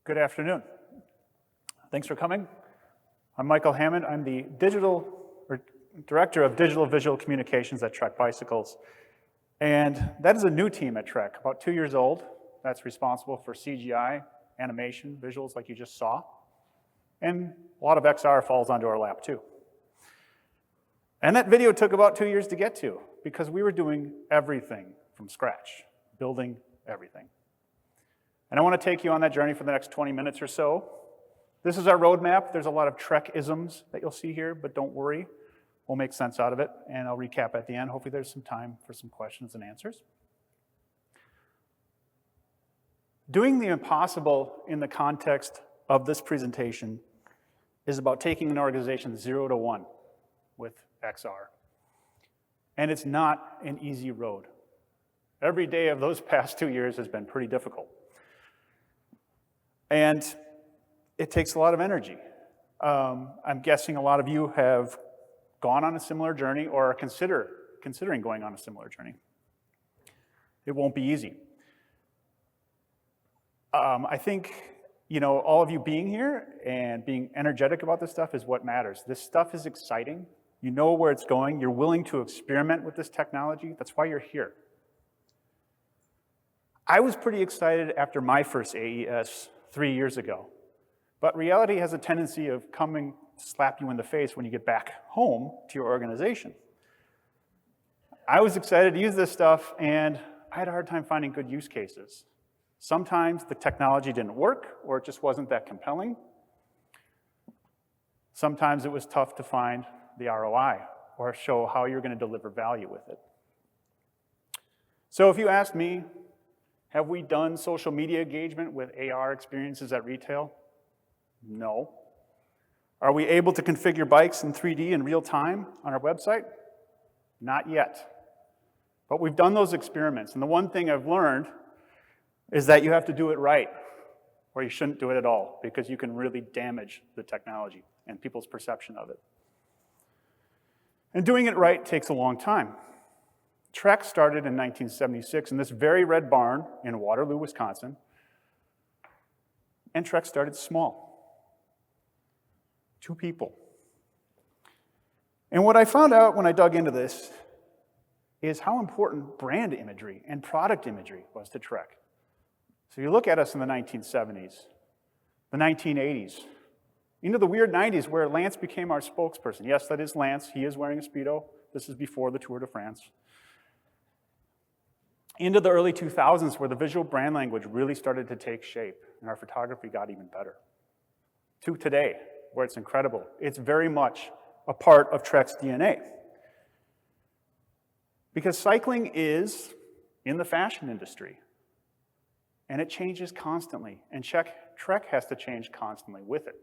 Good afternoon. Thanks for coming. I'm Michael Hammond. I'm the Director of Digital Visual Communications at Trek Bicycles. And that is a new team at Trek, about 2 years old. That's responsible for CGI, animation, visuals like you just saw. And a lot of XR falls onto our lap too. And that video took about 2 years to get to because we were doing everything from scratch, building everything. And I want to take you on that journey for the next 20 minutes or so. This is our roadmap. There's a lot of Trek-isms that you'll see here, but don't worry. We'll make sense out of it, and I'll recap at the end. Hopefully there's some time for some questions and answers. Doing the impossible in the context of this presentation is about taking an organization 0 to 1 with XR. And it's not an easy road. Every day of those past 2 years has been pretty difficult. And it takes a lot of energy. I'm guessing a lot of you have gone on a similar journey or are considering going on a similar journey. It won't be easy. I think, all of you being here and being energetic about this stuff is what matters. This stuff is exciting. You know where it's going. You're willing to experiment with this technology. That's why you're here. I was pretty excited after my first AES 3 years ago. But reality has a tendency of coming to slap you in the face when you get back home to your organization. I was excited to use this stuff, and I had a hard time finding good use cases. Sometimes the technology didn't work, or it just wasn't that compelling. Sometimes it was tough to find the ROI, or show how you're going to deliver value with it. So if you ask me, have we done social media engagement with AR experiences at retail? No. Are we able to configure bikes in 3D in real time on our website? Not yet. But we've done those experiments, and the one thing I've learned is that you have to do it right, or you shouldn't do it at all, because you can really damage the technology and people's perception of it. And doing it right takes a long time. Trek started in 1976 in this very red barn in Waterloo, Wisconsin, and Trek started small. 2 people. And what I found out when I dug into this is how important brand imagery and product imagery was to Trek. So you look at us in the 1970s, the 1980s, into the weird 90s where Lance became our spokesperson. Yes, that is Lance. He is wearing a Speedo. This is before the Tour de France. Into the early 2000s where the visual brand language really started to take shape and our photography got even better. To today, where it's incredible. It's very much a part of Trek's DNA. Because cycling is in the fashion industry. And it changes constantly. And Trek has to change constantly with it.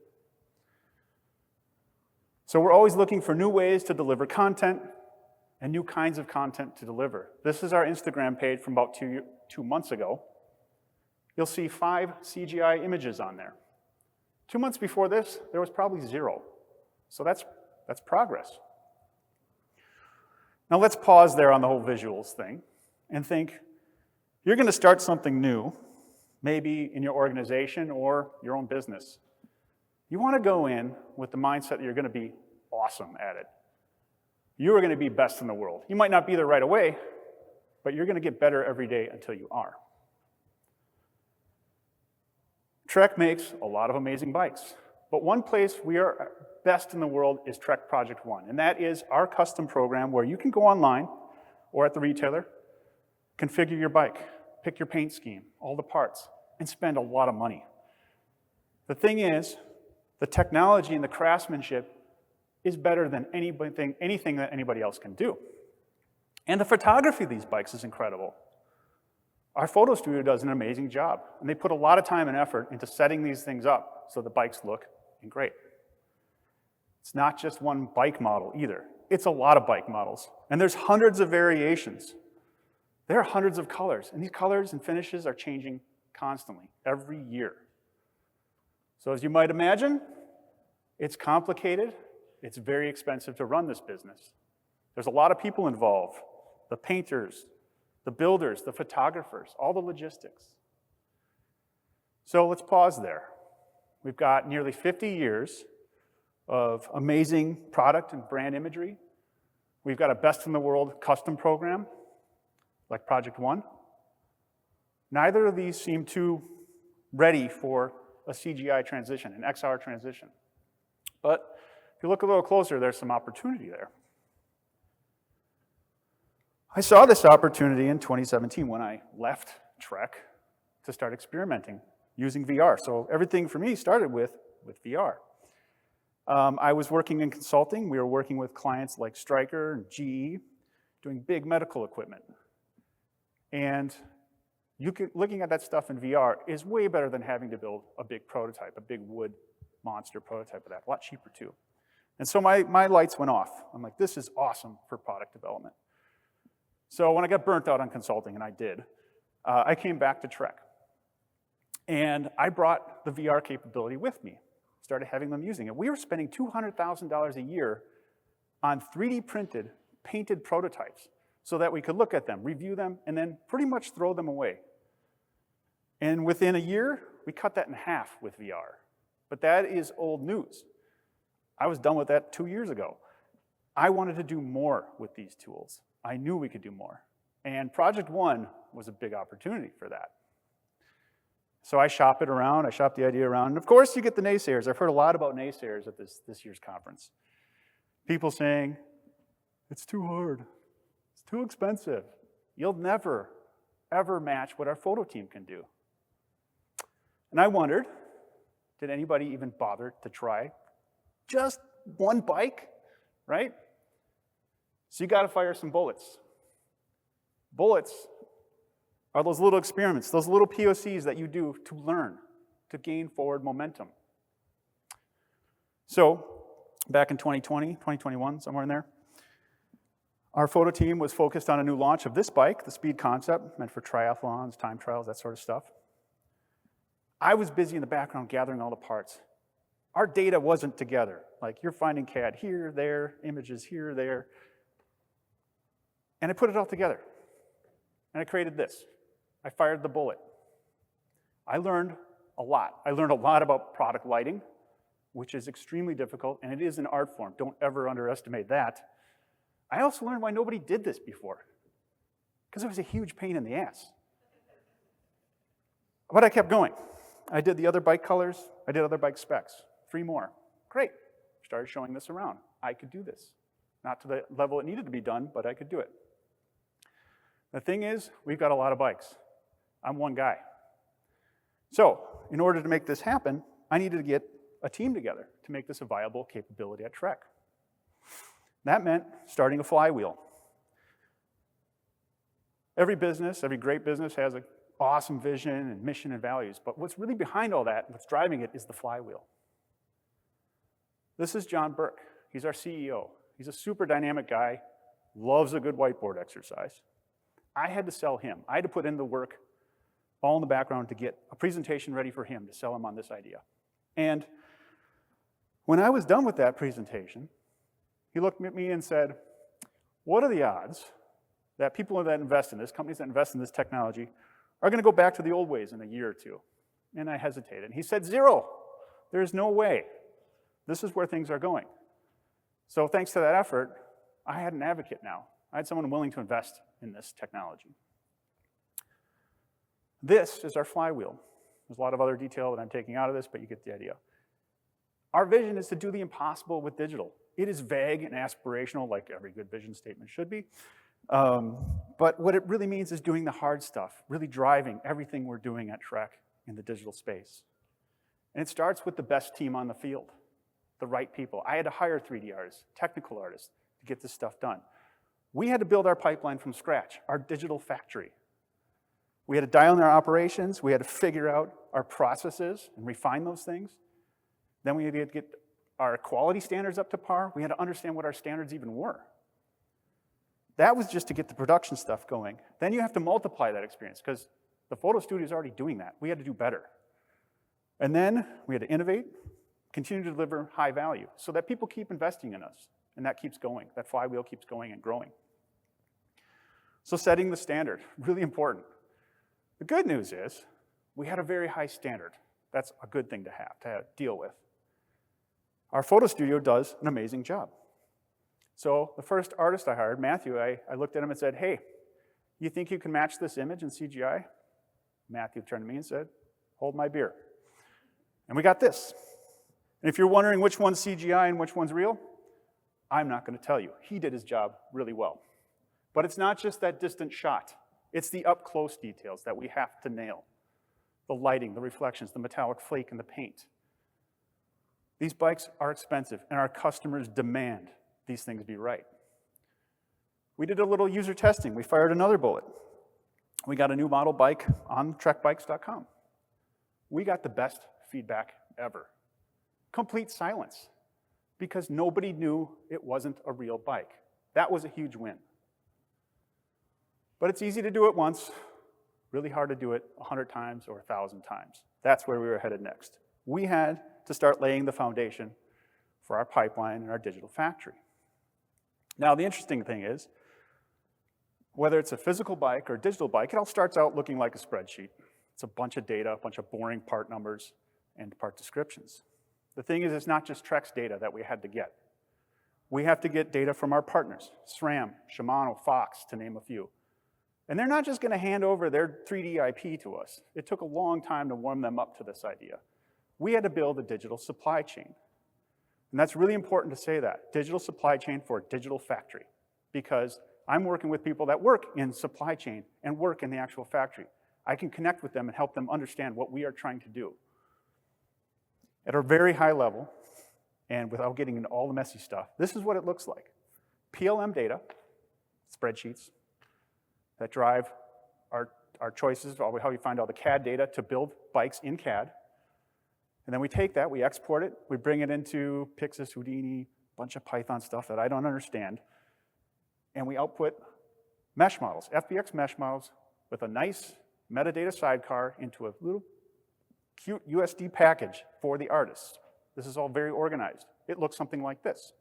So we're always looking for new ways to deliver content and new kinds of content to deliver. This is our Instagram page from about two months ago. You'll see 5 CGI images on there. 2 months before this, there was probably 0. So that's progress. Now let's pause there on the whole visuals thing and think, you're going to start something new, maybe in your organization or your own business. You want to go in with the mindset that you're going to be awesome at it. You are going to be best in the world. You might not be there right away, but you're going to get better every day until you are. Trek makes a lot of amazing bikes, but one place we are best in the world is Trek Project One, and that is our custom program where you can go online or at the retailer, configure your bike, pick your paint scheme, all the parts, and spend a lot of money. The thing is, the technology and the craftsmanship is better than anything that anybody else can do. And the photography of these bikes is incredible. Our photo studio does an amazing job, and they put a lot of time and effort into setting these things up so the bikes look great. It's not just one bike model either. It's a lot of bike models, and there's hundreds of variations. There are hundreds of colors, and these colors and finishes are changing constantly, every year. So as you might imagine, it's complicated. It's very expensive to run this business. There's a lot of people involved, the painters, the builders, the photographers, all the logistics. So let's pause there. We've got nearly 50 years of amazing product and brand imagery. We've got a best-in-the-world custom program, like Project One. Neither of these seem too ready for a CGI transition, an XR transition. But if you look a little closer, there's some opportunity there. I saw this opportunity in 2017 when I left Trek to start experimenting using VR. So everything for me started with VR. I was working in consulting. We were working with clients like Stryker and GE, doing big medical equipment. And looking at that stuff in VR is way better than having to build a big prototype, a big wood monster prototype of that, a lot cheaper too. And so my lights went off. I'm like, this is awesome for product development. So when I got burnt out on consulting, and I did, I came back to Trek. And I brought the VR capability with me, started having them using it. We were spending $200,000 a year on 3D printed, painted prototypes so that we could look at them, review them, and then pretty much throw them away. And within a year, we cut that in half with VR. But that is old news. I was done with that 2 years ago. I wanted to do more with these tools. I knew we could do more. And Project One was a big opportunity for that. So I shop it around, I shop the idea around, and of course you get the naysayers. I've heard a lot about naysayers at this year's conference. People saying, it's too hard, it's too expensive. You'll never, ever match what our photo team can do. And I wondered, did anybody even bother to try just one bike, right? So you gotta fire some bullets. Bullets are those little experiments, those little POCs that you do to learn, to gain forward momentum. So back in 2020, 2021, somewhere in there, our photo team was focused on a new launch of this bike, the Speed Concept, meant for triathlons, time trials, that sort of stuff. I was busy in the background gathering all the parts. Our data wasn't together. Like, you're finding CAD here, there, images here, there. And I put it all together. And I created this. I fired the bullet. I learned a lot. I learned a lot about product lighting, which is extremely difficult, and it is an art form. Don't ever underestimate that. I also learned why nobody did this before, because it was a huge pain in the ass. But I kept going. I did the other bike colors. I did other bike specs. 3 more. Great. Started showing this around. I could do this. Not to the level it needed to be done, but I could do it. The thing is, we've got a lot of bikes. I'm one guy. So, in order to make this happen, I needed to get a team together to make this a viable capability at Trek. That meant starting a flywheel. Every business, every great business has an awesome vision and mission and values, but what's really behind all that, what's driving it, is the flywheel. This is John Burke. He's our CEO. He's a super dynamic guy, loves a good whiteboard exercise. I had to sell him. I had to put in the work all in the background to get a presentation ready for him to sell him on this idea. And when I was done with that presentation, he looked at me and said, what are the odds that people that invest in this, companies that invest in this technology, are going to go back to the old ways in a year or two? And I hesitated. And he said, 0. There's no way. This is where things are going. So thanks to that effort, I had an advocate now. I had someone willing to invest in this technology. This is our flywheel. There's a lot of other detail that I'm taking out of this, but you get the idea. Our vision is to do the impossible with digital. It is vague and aspirational, like every good vision statement should be. But what it really means is doing the hard stuff, really driving everything we're doing at Trek in the digital space. And it starts with the best team on the field, the right people. I had to hire 3D artists, technical artists, to get this stuff done. We had to build our pipeline from scratch, our digital factory. We had to dial in our operations. We had to figure out our processes and refine those things. Then we had to get our quality standards up to par. We had to understand what our standards even were. That was just to get the production stuff going. Then you have to multiply that experience, because the photo studio is already doing that. We had to do better. And then we had to innovate, continue to deliver high value, so that people keep investing in us. And that keeps going. That flywheel keeps going and growing. So setting the standard, really important. The good news is, We had a very high standard. That's a good thing to have, deal with. Our photo studio does an amazing job. So the first artist I hired, Matthew, I looked at him and said, hey, you think you can match this image in CGI? Matthew turned to me and said, hold my beer. And we got this. And if you're wondering which one's CGI and which one's real, I'm not going to tell you. He did his job really well. But it's not just that distant shot. It's the up-close details that we have to nail. The lighting, the reflections, the metallic flake, and the paint. These bikes are expensive, and our customers demand these things be right. We did a little user testing. We fired another bullet. We got a new model bike on trekbikes.com. We got the best feedback ever. Complete silence, because nobody knew it wasn't a real bike. That was a huge win. But it's easy to do it once, really hard to do it 100 times or 1,000 times. That's where we were headed next. We had to start laying the foundation for our pipeline and our digital factory. Now, the interesting thing is, whether it's a physical bike or a digital bike, it all starts out looking like a spreadsheet. It's a bunch of data, a bunch of boring part numbers and part descriptions. The thing is, it's not just Trek's data that we had to get. We have to get data from our partners, SRAM, Shimano, Fox, to name a few. And they're not just going to hand over their 3D IP to us. It took a long time to warm them up to this idea. We had to build a digital supply chain. And that's really important to say that, digital supply chain for a digital factory, because I'm working with people that work in supply chain and work in the actual factory. I can connect with them and help them understand what we are trying to do. At a very high level, and without getting into all the messy stuff, this is what it looks like. PLM data, spreadsheets, that drive our choices, how we find all the CAD data to build bikes in CAD. And then we take that, we export it, we bring it into Pixis, Houdini, a bunch of Python stuff that I don't understand, and we output mesh models, FBX mesh models, with a nice metadata sidecar into a little cute USD package for the artist. This is all very organized. It looks something like this.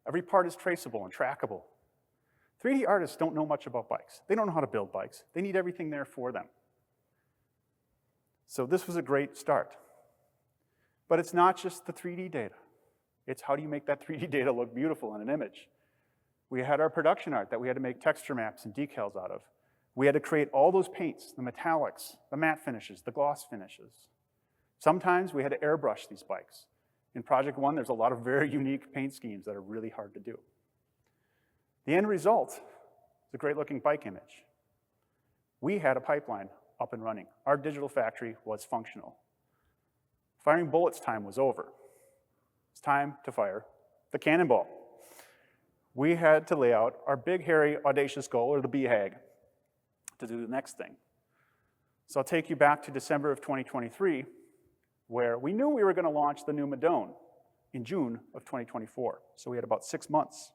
Every part is traceable and trackable. 3D artists don't know much about bikes. They don't know how to build bikes. They need everything there for them. So this was a great start. But it's not just the 3D data. It's how do you make that 3D data look beautiful in an image. We had our production art that we had to make texture maps and decals out of. We had to create all those paints, the metallics, the matte finishes, the gloss finishes. Sometimes we had to airbrush these bikes. In Project One, there's a lot of very unique paint schemes that are really hard to do. The end result is a great-looking bike image. We had a pipeline up and running. Our digital factory was functional. Firing bullets time was over. It's time to fire the cannonball. We had to lay out our big, hairy, audacious goal, or the BHAG, to do the next thing. So I'll take you back to December of 2023, where we knew we were going to launch the new Madone in June of 2024. So we had about 6 months.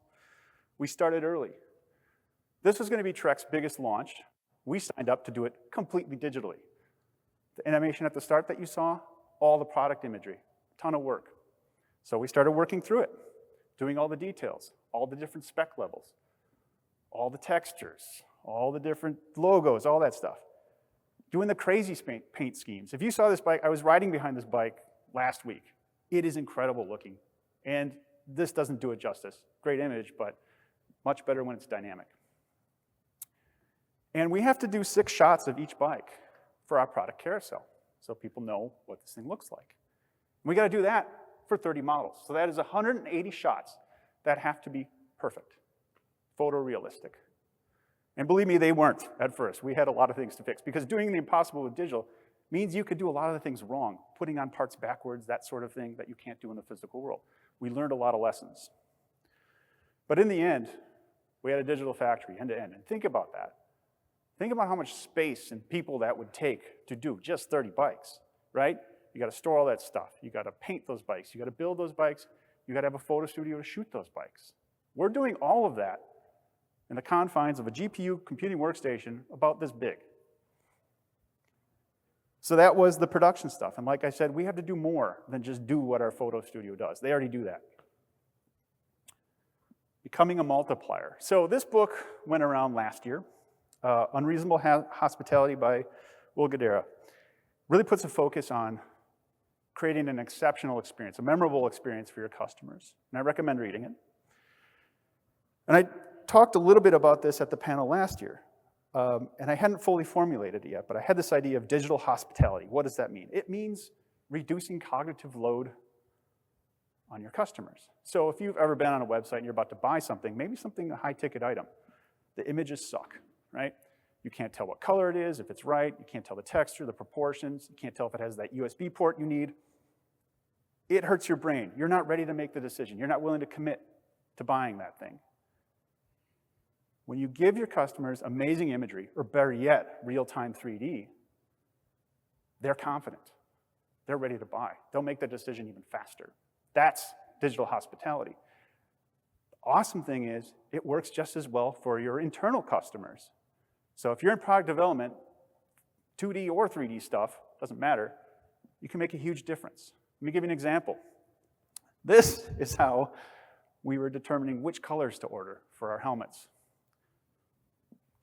We started early. This was going to be Trek's biggest launch. We signed up to do it completely digitally. The animation at the start that you saw, all the product imagery, ton of work. So we started working through it, doing all the details, all the different spec levels, all the textures, all the different logos, all that stuff. Doing the crazy paint schemes. If you saw this bike, I was riding behind this bike last week. It is incredible looking. And this doesn't do it justice. Great image, but much better when it's dynamic. And we have to do 6 shots of each bike for our product carousel, so people know what this thing looks like. And we got to do that for 30 models. So that is 180 shots that have to be perfect, photorealistic. And believe me, they weren't at first. We had a lot of things to fix, because doing the impossible with digital means you could do a lot of the things wrong, putting on parts backwards, that sort of thing that you can't do in the physical world. We learned a lot of lessons. But in the end, we had a digital factory end to end. And think about that. Think about how much space and people that would take to do just 30 bikes, right? You got to store all that stuff. You got to paint those bikes. You got to build those bikes. You got to have a photo studio to shoot those bikes. We're doing all of that in the confines of a GPU computing workstation about this big. So that was the production stuff. And like I said, we have to do more than just do what our photo studio does. They already do that. Becoming a multiplier. So this book went around last year. Unreasonable Hospitality by Will Guidara. really puts a focus on creating an exceptional experience, a memorable experience for your customers. And I recommend reading it. And I talked a little bit about this at the panel last year. And I hadn't fully formulated it yet, but I had this idea of digital hospitality. What does that mean? It means reducing cognitive load on your customers. So if you've ever been on a website and you're about to buy something, maybe something, a high-ticket item, the images suck, right? You can't tell what color it is, if it's right. You can't tell the texture, the proportions. You can't tell if it has that USB port you need. It hurts your brain. You're not ready to make the decision. You're not willing to commit to buying that thing. When you give your customers amazing imagery, or better yet, real-time 3D, they're confident. They're ready to buy. They'll make the decision even faster. That's digital hospitality. The awesome thing is, it works just as well for your internal customers. So if you're in product development, 2D or 3D stuff, doesn't matter, you can make a huge difference. Let me give you an example. This is how we were determining which colors to order for our helmets.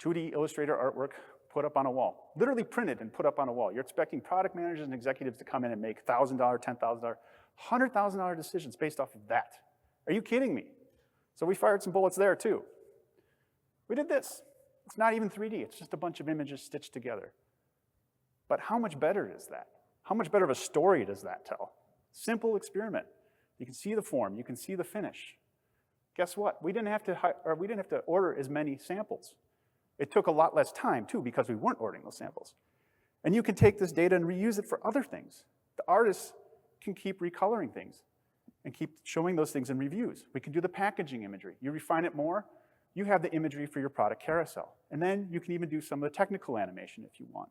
2D Illustrator artwork put up on a wall, literally printed and put up on a wall. You're expecting product managers and executives to come in and make $1,000, $10,000, $100,000 decisions based off of that. Are you kidding me? So we fired some bullets there too. We did this. It's not even 3D, it's just a bunch of images stitched together. But how much better is that? How much better of a story does that tell? Simple experiment. You can see the form, you can see the finish. Guess what? We didn't have to order as many samples. It took a lot less time too because we weren't ordering those samples. And you can take this data and reuse it for other things. The artists can keep recoloring things and keep showing those things in reviews. We can do the packaging imagery. You refine it more, you have the imagery for your product carousel. And then you can even do some of the technical animation if you want.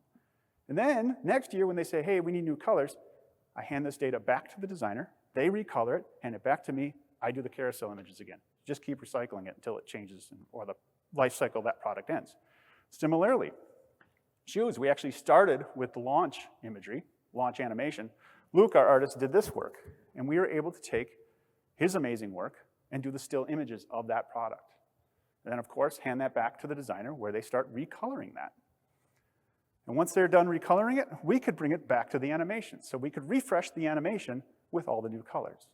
And then next year when they say, hey, we need new colors, I hand this data back to the designer, they recolor it, hand it back to me, I do the carousel images again. Just keep recycling it until it changes or the life cycle of that product ends. Similarly, shoes, we actually started with the launch imagery, launch animation. Luke, our artist, did this work, and we were able to take his amazing work and do the still images of that product. And then, of course, hand that back to the designer where they start recoloring that. And once they're done recoloring it, we could bring it back to the animation. So we could refresh the animation with all the new colors.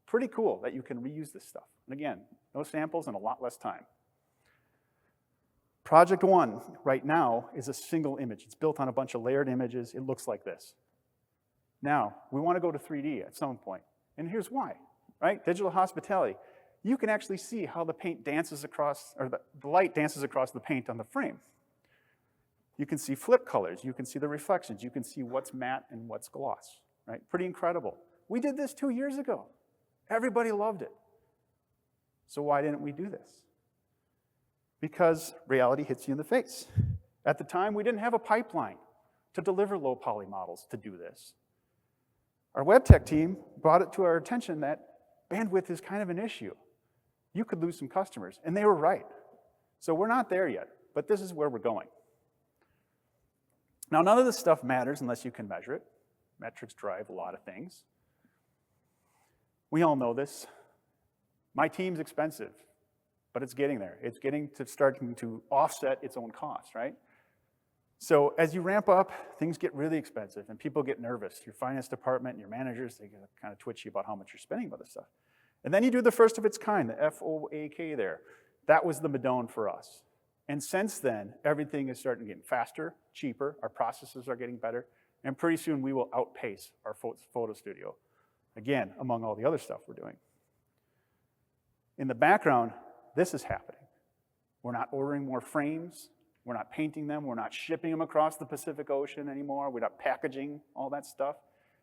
Pretty cool that you can reuse this stuff. And again, no samples and a lot less time. Project 1 right now is a single image. It's built on a bunch of layered images. It looks like this. Now, we want to go to 3D at some point. And here's why, right? Digital hospitality. You can actually see how the paint dances across, or the light dances across the paint on the frame. You can see flip colors. You can see the reflections. You can see what's matte and what's gloss, right? Pretty incredible. We did this 2 years ago. Everybody loved it. So why didn't we do this? Because reality hits you in the face. At the time, we didn't have a pipeline to deliver low poly models to do this. Our web tech team brought it to our attention that bandwidth is kind of an issue. You could lose some customers, and they were right. So we're not there yet, but this is where we're going. Now, none of this stuff matters unless you can measure it. Metrics drive a lot of things. We all know this. My team's expensive, but it's getting there. It's getting to starting to offset its own costs, right? So as you ramp up, things get really expensive and people get nervous. Your finance department and your managers, they get kind of twitchy about how much you're spending on this stuff. And then you do the first of its kind, the FOAK there. That was the Madone for us. And since then, everything is starting to get faster, cheaper, our processes are getting better, and pretty soon we will outpace our photo studio. Again, among all the other stuff we're doing. In the background, this is happening. We're not ordering more frames, we're not painting them, we're not shipping them across the Pacific Ocean anymore, we're not packaging all that stuff,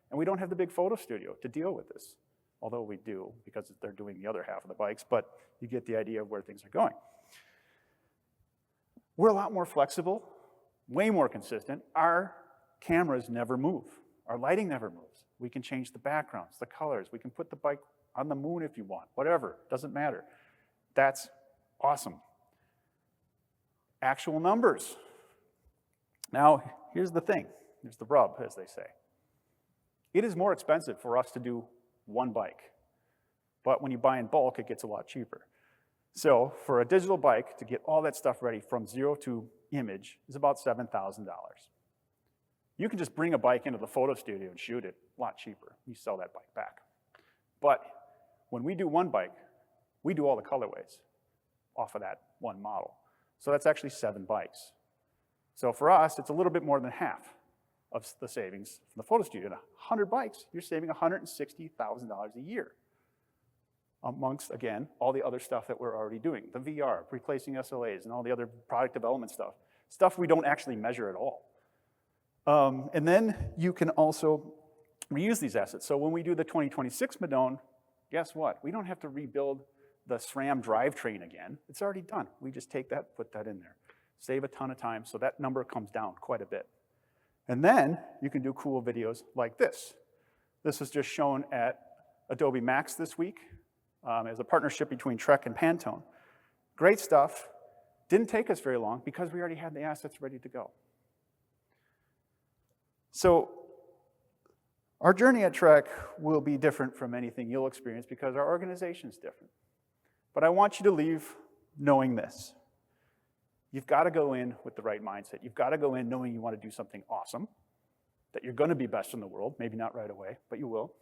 and we don't have the big photo studio to deal with this. Although we do, because they're doing the other half of the bikes, but you get the idea of where things are going. We're a lot more flexible, way more consistent. Our cameras never move. Our lighting never moves. We can change the backgrounds, the colors. We can put the bike on the moon if you want, whatever, doesn't matter. That's awesome. Actual numbers. Now, here's the thing. Here's the rub, as they say. It is more expensive for us to do one bike. But when you buy in bulk, it gets a lot cheaper. So for a digital bike, to get all that stuff ready from zero to image is about $7,000. You can just bring a bike into the photo studio and shoot it, a lot cheaper. You sell that bike back. But when we do one bike, we do all the colorways off of that one model. So that's actually 7 bikes. So for us, it's a little bit more than half of the savings from the photo studio. 100 bikes, you're saving $160,000 a year amongst, again, all the other stuff that we're already doing. The VR, replacing SLAs, and all the other product development stuff we don't actually measure at all. And then you can also reuse these assets. So when we do the 2026 Madone, guess what? We don't have to rebuild the SRAM drivetrain again. It's already done. We just take that, put that in there. Save a ton of time, so that number comes down quite a bit. And then you can do cool videos like this. This was just shown at Adobe Max this week as a partnership between Trek and Pantone. Great stuff. Didn't take us very long because we already had the assets ready to go. So our journey at Trek will be different from anything you'll experience because our organization is different. But I want you to leave knowing this. You've got to go in with the right mindset. You've got to go in knowing you want to do something awesome, that you're going to be best in the world, maybe not right away, but you will.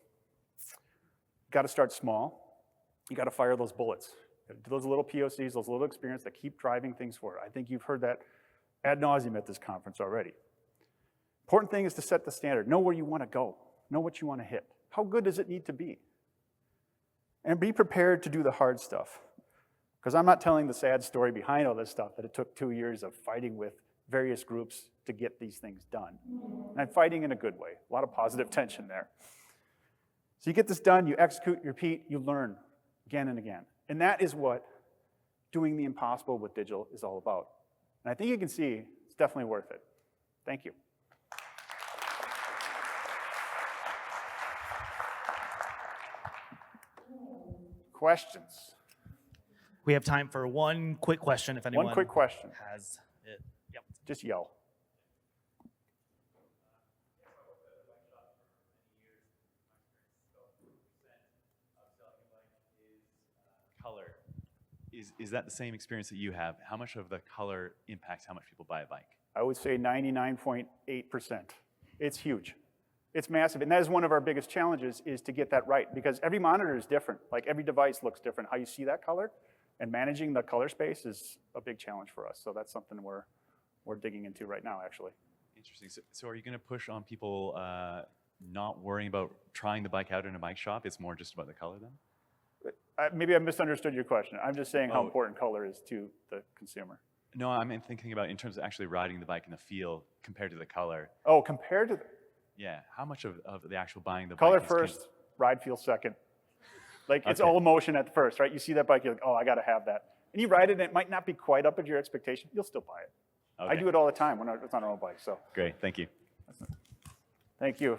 You've got to start small. You've got to fire those bullets. Those little POCs, those little experiences that keep driving things forward. I think you've heard that ad nauseum at this conference already. Important thing is to set the standard. Know where you want to go. Know what you want to hit. How good does it need to be? And be prepared to do the hard stuff. Because I'm not telling the sad story behind all this stuff, that it took 2 years of fighting with various groups to get these things done. And I'm fighting in a good way. A lot of positive tension there. So you get this done, you execute, you repeat, you learn again and again. And that is what doing the impossible with digital is all about. And I think you can see it's definitely worth it. Thank you. Questions? We have time for one quick question if anyone One quick question. has it. Yep. Just yell. Color. Is that the same experience that you have? How much of the color impacts how much people buy a bike? I would say 99.8%. It's huge. It's massive, and that is one of our biggest challenges, is to get that right, because every monitor is different. Like every device looks different. How you see that color, and managing the color space is a big challenge for us. So that's something we're digging into right now, actually. Interesting. So are you going to push on people not worrying about trying the bike out in a bike shop? It's more just about the color then? Maybe I misunderstood your question. I'm just saying how important color is to the consumer. No, I'm thinking about in terms of actually riding the bike in the field compared to the color. Oh, compared to the... Yeah, how much of the actual buying the color bike first, ride feel second. Like it's all emotion at first, right? You see that bike, you're like, oh, I got to have that. And you ride it, and it might not be quite up at your expectation. You'll still buy it. Okay. I do it all the time when it's on our own bike. So great, thank you. Thank you.